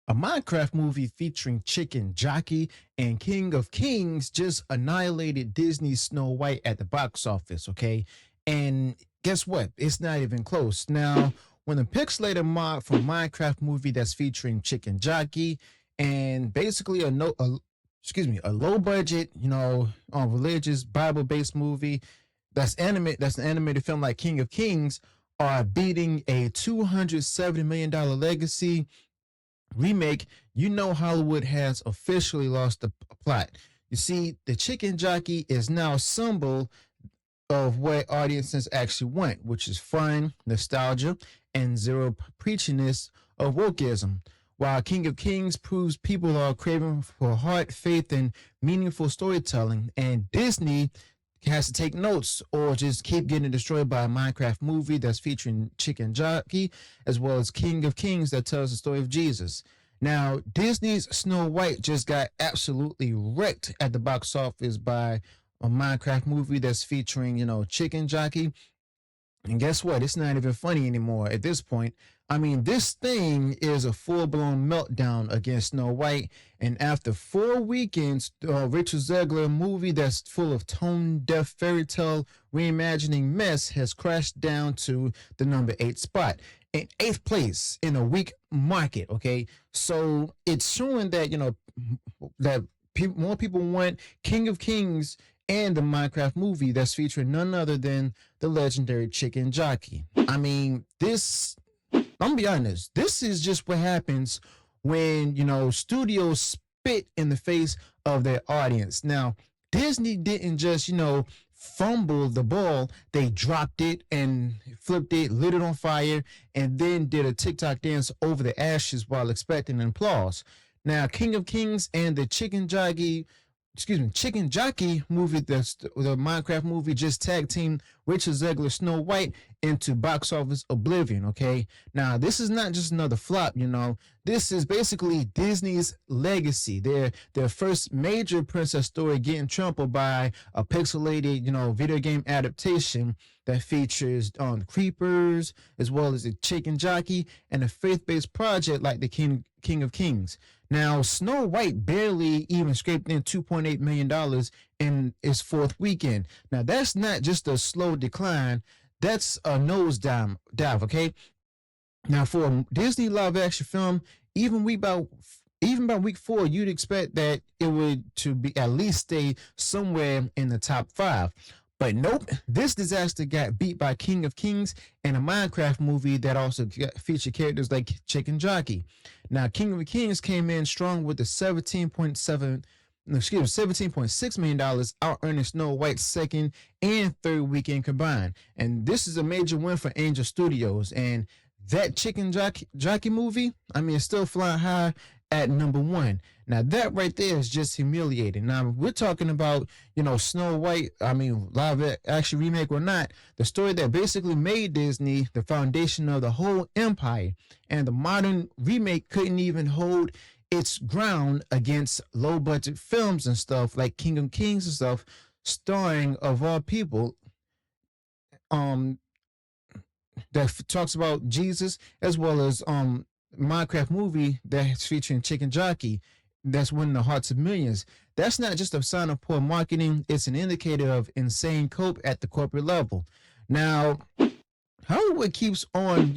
A Minecraft movie featuring Chicken Jockey and King of Kings just annihilated Disney's Snow White at the box office, okay? And guess what? It's not even close. Now, when the pixelated mod from Minecraft movie that's featuring Chicken Jockey and basically a low budget, religious Bible based movie that's an animated film like King of Kings are beating a $270 million legacy remake, you know Hollywood has officially lost the plot. You see, the chicken jockey is now a symbol of what audiences actually want, which is fun, nostalgia, and zero preachiness of wokeism. While King of Kings proves people are craving for heart, faith, and meaningful storytelling, and Disney has to take notes or just keep getting destroyed by a Minecraft movie that's featuring Chicken Jockey, as well as King of Kings that tells the story of Jesus. Now, Disney's Snow White just got absolutely wrecked at the box office by a Minecraft movie that's featuring, Chicken Jockey. And guess what? It's not even funny anymore at this point. I mean, this thing is a full blown meltdown against Snow White. And after 4 weekends, Richard Zegler movie that's full of tone deaf fairy tale reimagining mess has crashed down to the number 8 spot. In eighth place in a weak market, okay? So it's showing that, that more people want King of Kings and the Minecraft movie that's featuring none other than the legendary Chicken Jockey. I mean, I'm gonna be honest, this is just what happens when, studios spit in the face of their audience. Now, Disney didn't just, fumble the ball, they dropped it and flipped it, lit it on fire, and then did a TikTok dance over the ashes while expecting an applause. Now, King of Kings and the Chicken Jockey movie, the Minecraft movie, just tag team Richard Zegler Snow White into box office oblivion. Okay, now this is not just another flop. This is basically Disney's legacy. Their first major princess story getting trampled by a pixelated, video game adaptation that features creepers as well as a chicken jockey and a faith-based project like the King of Kings. Now, Snow White barely even scraped in $2.8 million in its fourth weekend. Now, that's not just a slow decline, that's a nosedive, okay? Now, for a Disney live action film, even by week 4, you'd expect that it would to be at least stay somewhere in the top 5. But nope, this disaster got beat by King of Kings and a Minecraft movie that also featured characters like Chicken Jockey. Now, King of Kings came in strong with the 17.7 no, excuse me, $17.6 million, out earning Snow White's second and third weekend combined. And this is a major win for Angel Studios. And that Jockey movie, I mean, it's still flying high at number 1. Now that right there is just humiliating. Now we're talking about, Snow White, I mean, live action remake or not, the story that basically made Disney the foundation of the whole empire. And the modern remake couldn't even hold its ground against low budget films and stuff like King of Kings and stuff, starring of all people, um, that talks about Jesus, as well as Minecraft movie that's featuring Chicken Jockey that's winning the hearts of millions. That's not just a sign of poor marketing, it's an indicator of insane cope at the corporate level. Now, Hollywood keeps on,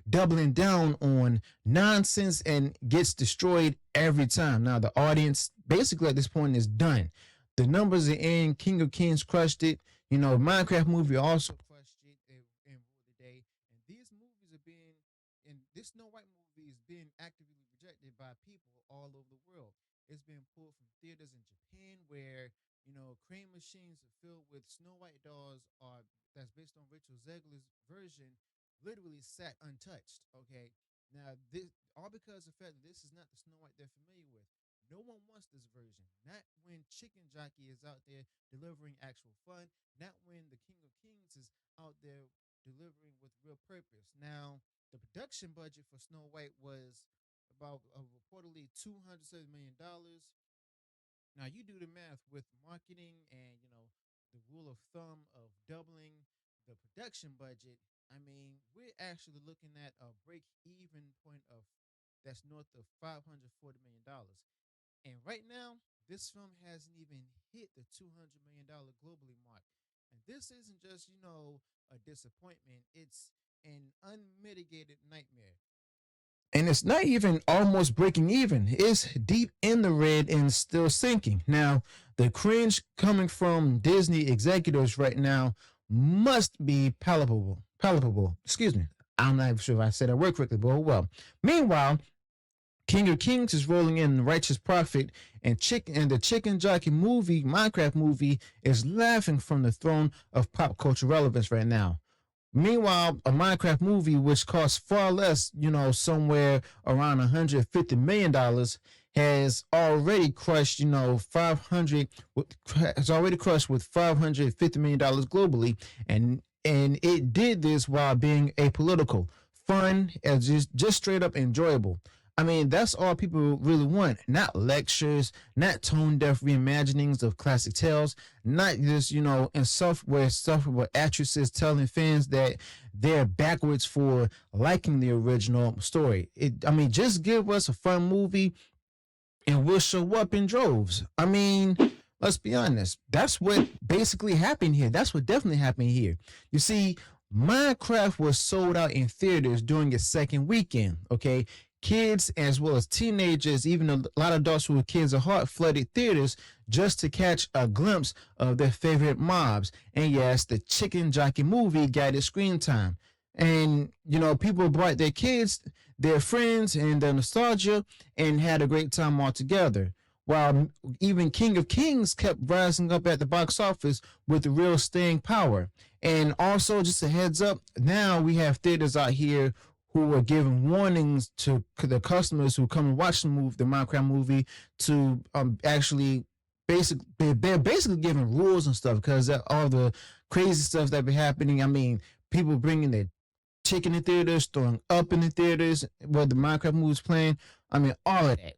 doubling down on nonsense and gets destroyed every time. Now, the audience basically at this point is done. The numbers are in. King of Kings crushed it. Minecraft movie also crushed it and ruled the day. And these movies are being, and this Snow White movie is being actively rejected by people all over the world. It's been pulled from theaters in Japan where, crane machines are filled with Snow White dolls are that's based on Rachel Zegler's version literally sat untouched. Okay, now this all because of the fact that this is not the Snow White they're familiar with. No one wants this version. Not when Chicken Jockey is out there delivering actual fun. Not when the King of Kings is out there delivering with real purpose. Now, the production budget for Snow White was about reportedly $270 million. Now you do the math with marketing and the rule of thumb of doubling the production budget. I mean, we're actually looking at a break even point of that's north of $540 million. And right now, this film hasn't even hit the $200 million globally mark. And this isn't just, a disappointment, it's an unmitigated nightmare. And it's not even almost breaking even. It's deep in the red and still sinking. Now, the cringe coming from Disney executives right now must be palpable. Palpable. Excuse me. I'm not even sure if I said that word correctly, but oh well. Meanwhile, King of Kings is rolling in Righteous Prophet, and the Chicken Jockey movie, Minecraft movie, is laughing from the throne of pop culture relevance right now. Meanwhile, a Minecraft movie, which costs far less, somewhere around $150 million, has already crushed, 500, has already crushed with $550 million globally, and it did this while being apolitical, fun, and just straight up enjoyable. I mean, that's all people really want. Not lectures, not tone deaf reimaginings of classic tales, not just, insufferable actresses telling fans that they're backwards for liking the original story. Just give us a fun movie and we'll show up in droves. I mean, let's be honest. That's what basically happened here. That's what definitely happened here. You see, Minecraft was sold out in theaters during its second weekend. Okay, kids as well as teenagers, even a lot of adults who were kids at heart, flooded theaters just to catch a glimpse of their favorite mobs. And yes, the Chicken Jockey movie got its screen time. And people brought their kids, their friends, and the nostalgia, and had a great time all together. While even King of Kings kept rising up at the box office with real staying power. And also, just a heads up, now we have theaters out here who are giving warnings to the customers who come and watch the Minecraft movie to actually they're basically giving rules and stuff because all the crazy stuff that be happening. I mean, people bringing their chicken in theaters, throwing up in the theaters where the Minecraft movie is playing. I mean, all of that.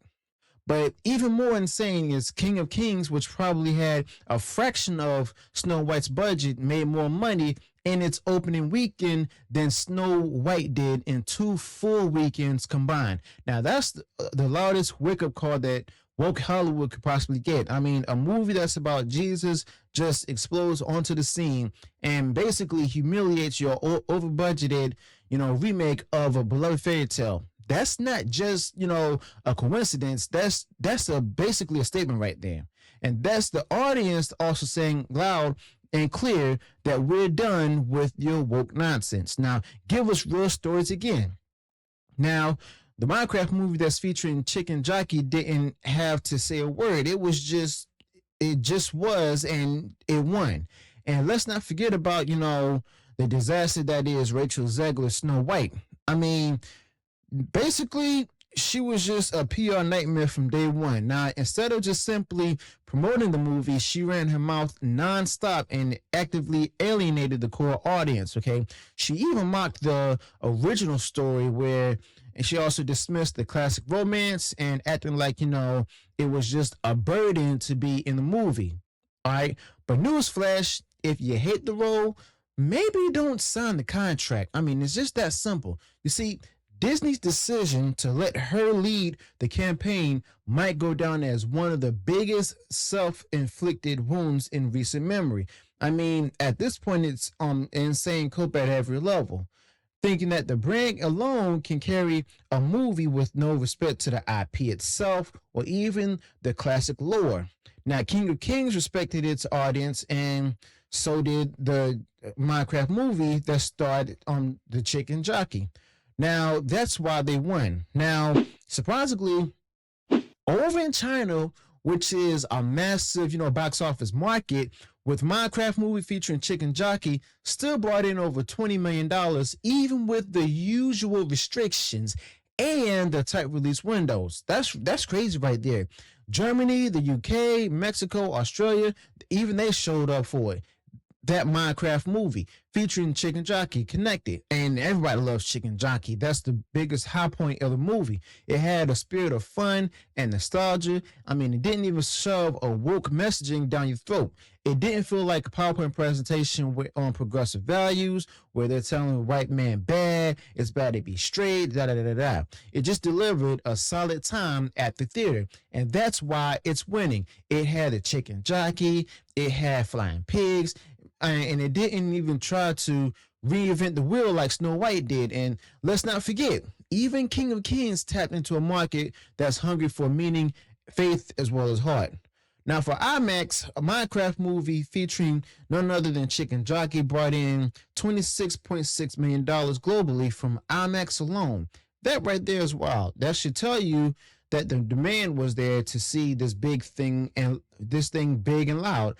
But even more insane is King of Kings, which probably had a fraction of Snow White's budget, made more money in its opening weekend than Snow White did in two full weekends combined. Now, that's the loudest wake up call that woke Hollywood could possibly get. I mean, a movie that's about Jesus just explodes onto the scene and basically humiliates your over budgeted, remake of a beloved fairy tale. That's not just a coincidence. That's basically a statement right there, and that's the audience also saying loud and clear that we're done with your woke nonsense. Now, give us real stories again. Now, the Minecraft movie that's featuring Chicken Jockey didn't have to say a word. It just was, and it won. And let's not forget about the disaster that is Rachel Zegler Snow White. I mean, basically, she was just a PR nightmare from day one. Now, instead of just simply promoting the movie, she ran her mouth nonstop and actively alienated the core audience. Okay, she even mocked the original story, and she also dismissed the classic romance and acting like it was just a burden to be in the movie. All right, but newsflash: if you hate the role, maybe don't sign the contract. I mean, it's just that simple. You see, Disney's decision to let her lead the campaign might go down as one of the biggest self-inflicted wounds in recent memory. I mean, at this point, it's insane cope at every level. Thinking that the brand alone can carry a movie with no respect to the IP itself or even the classic lore. Now, King of Kings respected its audience, and so did the Minecraft movie that starred on the Chicken Jockey. Now, that's why they won. Now, surprisingly, over in China, which is a massive, box office market, with Minecraft movie featuring Chicken Jockey, still brought in over $20 million, even with the usual restrictions and the tight release windows. That's crazy right there. Germany, the UK, Mexico, Australia, even they showed up for it. that Minecraft movie featuring Chicken Jockey connected. And everybody loves Chicken Jockey. That's the biggest high point of the movie. It had a spirit of fun and nostalgia. I mean, it didn't even shove a woke messaging down your throat. It didn't feel like a PowerPoint presentation on progressive values where they're telling the white man bad, it's bad to be straight, da da da da. It just delivered a solid time at the theater. And that's why it's winning. It had a Chicken Jockey, it had flying pigs, and it didn't even try to reinvent the wheel like Snow White did. And let's not forget, even King of Kings tapped into a market that's hungry for meaning, faith, as well as heart. Now, for IMAX, a Minecraft movie featuring none other than Chicken Jockey brought in $26.6 million globally from IMAX alone. That right there is wild. That should tell you that the demand was there to see this big thing and this thing big and loud.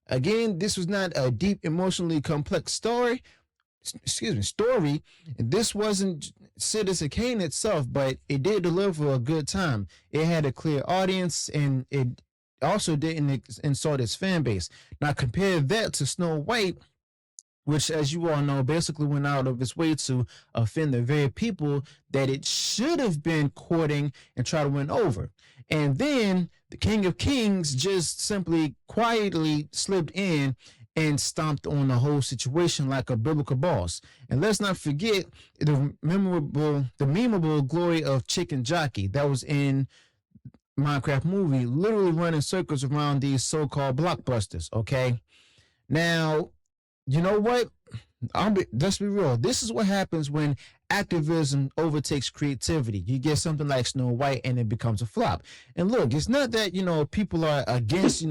Again, this was not a deep, emotionally complex story. This wasn't Citizen Kane itself, but it did deliver a good time. It had a clear audience, and it also didn't insult its fan base. Now, compare that to Snow White, which, as you all know, basically went out of its way to offend the very people that it should have been courting and try to win over. And then the King of Kings just simply quietly slipped in and stomped on the whole situation like a biblical boss. And let's not forget the memeable glory of Chicken Jockey that was in Minecraft movie, literally running circles around these so-called blockbusters. Okay, now, you know what? Let's be real. This is what happens when activism overtakes creativity. You get something like Snow White and it becomes a flop. And look, it's not that, people are against,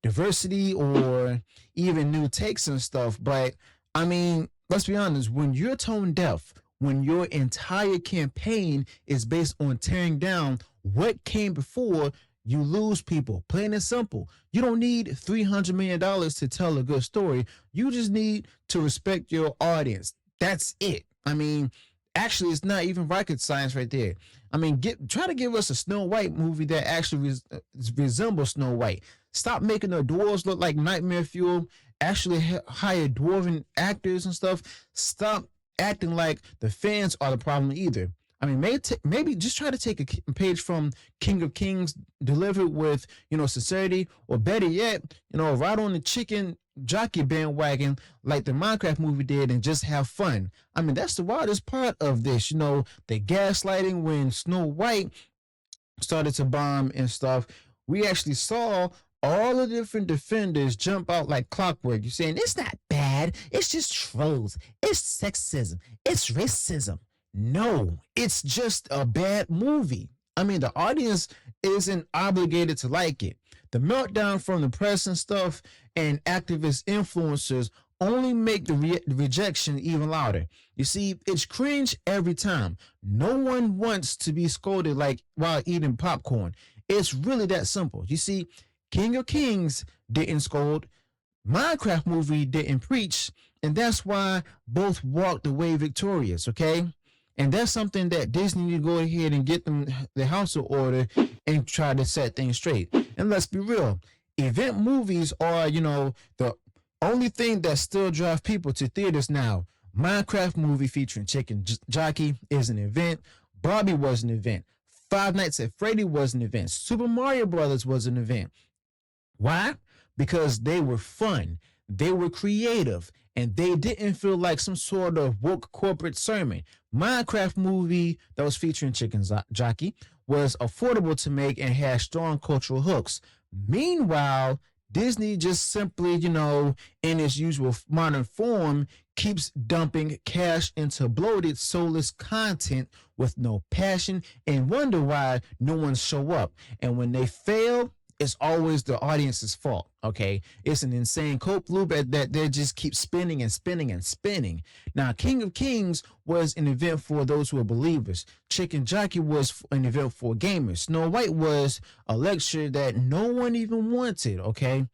diversity or even new takes and stuff. But I mean, let's be honest, when you're tone deaf, when your entire campaign is based on tearing down what came before, you lose people. Plain and simple. You don't need $300 million to tell a good story. You just need to respect your audience. That's it. I mean, actually, it's not even rocket science right there. I mean, try to give us a Snow White movie that actually resembles Snow White. Stop making the dwarves look like nightmare fuel. Actually hire dwarven actors and stuff. Stop acting like the fans are the problem either. I mean, maybe just try to take a page from King of Kings, delivered with, sincerity, or better yet, ride on the Chicken Jockey bandwagon like the Minecraft movie did and just have fun. I mean, that's the wildest part of this, the gaslighting when Snow White started to bomb and stuff. We actually saw all the different defenders jump out like clockwork. You're saying, it's not bad. It's just trolls. It's sexism. It's racism. No, it's just a bad movie. I mean, the audience isn't obligated to like it. The meltdown from the press and stuff and activist influencers only make the rejection even louder. You see, it's cringe every time. No one wants to be scolded like while eating popcorn. It's really that simple. You see, King of Kings didn't scold. Minecraft movie didn't preach. And that's why both walked away victorious, okay? And that's something that Disney need to go ahead and get them the house in order and try to set things straight. And let's be real, event movies are, the only thing that still drive people to theaters now. Minecraft movie featuring Chicken Jockey is an event. Barbie was an event. Five Nights at Freddy was an event. Super Mario Brothers was an event. Why? Because they were fun. They were creative. And they didn't feel like some sort of woke corporate sermon. Minecraft movie that was featuring Chicken Jockey was affordable to make and had strong cultural hooks. Meanwhile, Disney just simply, in its usual modern form, keeps dumping cash into bloated, soulless content with no passion and wonder why no one show up. And when they fail, it's always the audience's fault, okay? It's an insane cope loop that they just keep spinning and spinning and spinning. Now, King of Kings was an event for those who are believers. Chicken Jockey was an event for gamers. Snow White was a lecture that no one even wanted, okay?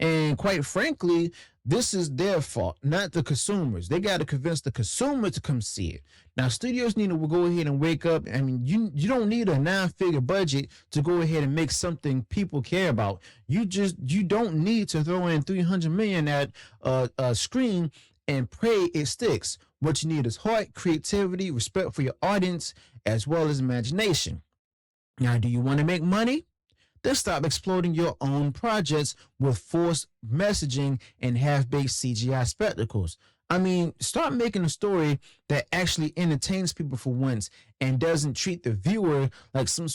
And quite frankly, this is their fault, not the consumers. They got to convince the consumer to come see it. Now, studios need to go ahead and wake up. I mean, you don't need a 9-figure budget to go ahead and make something people care about. You don't need to throw in 300 million at a screen and pray it sticks. What you need is heart, creativity, respect for your audience, as well as imagination. Now, do you want to make money? Then stop exploding your own projects with forced messaging and half-baked CGI spectacles. I mean, start making a story that actually entertains people for once and doesn't treat the viewer like some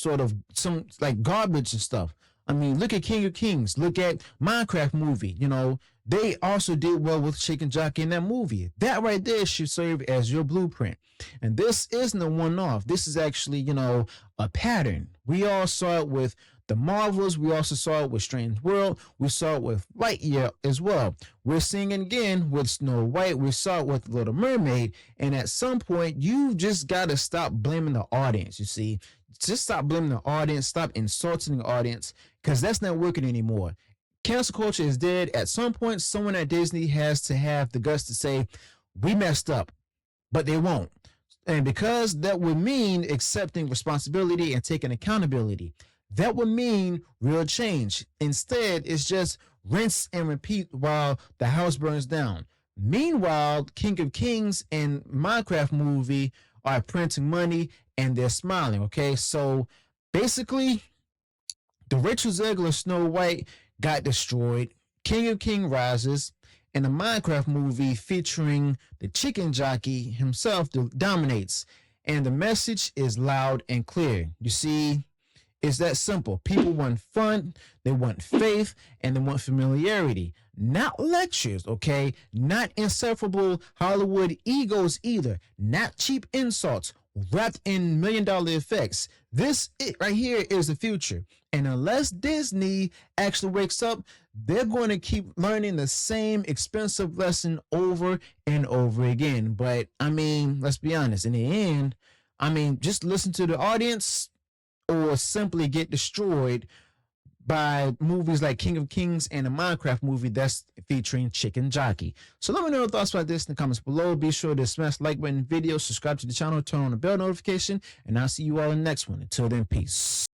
like garbage and stuff. I mean, look at King of Kings. Look at Minecraft movie. You know, they also did well with Chicken Jockey in that movie. That right there should serve as your blueprint. And this isn't a one-off. This is actually, a pattern. We all saw it with the Marvels. We also saw it with Strange World. We saw it with Lightyear as well. We're seeing it again with Snow White. We saw it with Little Mermaid. And at some point, you just got to stop blaming the audience, you see. Just stop blaming the audience. Stop insulting the audience, because that's not working anymore. Cancel culture is dead. At some point, someone at Disney has to have the guts to say, we messed up, but they won't. And because that would mean accepting responsibility and taking accountability. That would mean real change. Instead, it's just rinse and repeat while the house burns down. Meanwhile, King of Kings and Minecraft movie are printing money and they're smiling, okay? So basically, the Rachel Zegler Snow White got destroyed. King of King rises. And the Minecraft movie featuring the Chicken Jockey himself dominates. And the message is loud and clear. You see, it's that simple. People want fun, they want faith, and they want familiarity. Not lectures, okay? Not insufferable Hollywood egos either. Not cheap insults wrapped in $1 million effects. This right here is the future. And unless Disney actually wakes up, they're going to keep learning the same expensive lesson over and over again. But I mean, let's be honest. In the end, I mean, just listen to the audience or simply get destroyed by movies like King of Kings and a Minecraft movie that's featuring Chicken Jockey. So let me know your thoughts about this in the comments below. Be sure to smash the like button, video, subscribe to the channel, turn on the bell notification, and I'll see you all in the next one. Until then, peace.